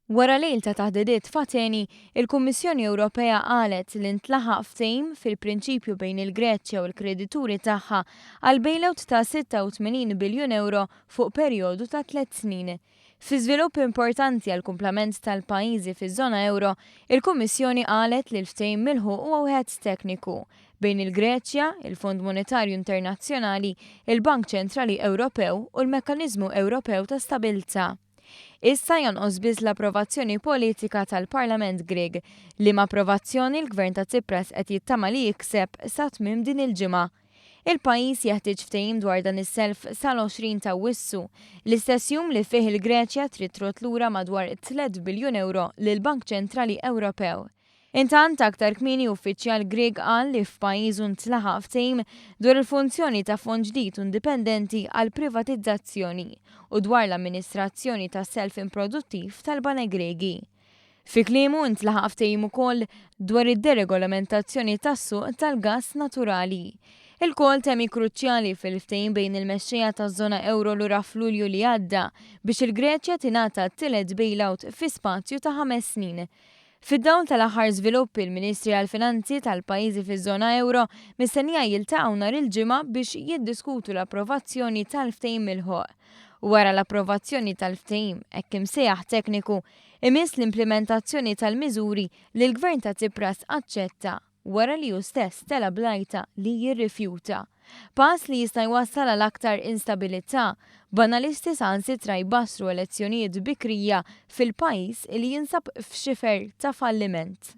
Wara lejl ta' taħdidiet fateni, il-Kummissjoni Ewropea qalet li ntlaħaq ftehim fil-prinċipju bejn il-Greċja u l-kredituri tagħha għal bailout ta' 86 biljun euro fuq perjodu ta' 3 snin. Fi żvilupp importanti għal kumplament tal-pajjiżi fiż-żona euro, il-Kummissjoni qalet li l-ftehim milħuq huwa wieħed tekniku bejn il-Greċja, il-Fond Monetarju Internazzjonali, il-Bank Ċentrali Ewropew u l-Mekkaniżmu Ewropew ta' Stabilità. Issa jonqos biss l-approvazzjoni politika tal-Parlament Grieg li m'approvazzjoni l-Gvern ta' Tsipras qed jittama li jikseb sa tmiem din il-ġimgħa. Il-pajjiż jeħtieġ ftehim dwar dan is-self sal-20 ta' Awwissu, l-istess jum li fih il-Greċja trid trott lura madwar 3 biljun euro lill-Bank Ċentrali Ewropew. Intant aktar kmieni uffiċjal Grieg qal li f'pajjiżu ntlaħaq ftehim dwar il-funzjoni ta' fond ġdid u indipendenti għal privatizzazzjoni u dwar l-amministrazzjoni tas self improduttiv tal-banek Griegi. Fi kliemu ntlaħaq ftehim ukoll dwar id-deregolamentazzjoni tas-suq tal-gass naturali. Il-kol temi kruċjali fil-ftehim bejn il-mexxejja taż-żona euro lura f'Lulju li għadda biex il-Greċja tingħata t-tielet bailout fi spazju ta' 5 snin. Fid-dawl tal-aħħar żvilupp il-Ministri għall-Finanzi tal-pajjiżi fiż-żona euro mistennija jiltaqgħu nhar il-ġimgħa biex jiddiskutu l-approvazzjoni tal-ftehim milħuq. Wara l-approvazzjoni tal-ftehim hekk imsejjaħ tekniku, imiss l-implementazzjoni tal-miżuri li l-Gvern ta' Tsipras aċċetta wara li hu stess tela blajta li jirrifjuta. Pass li jista' jwassal għal aktar instabilità, banalisti sansitra jbassru elezzjonijiet bikrija fil-pajjiż li jinsab f'xifer ta' falliment.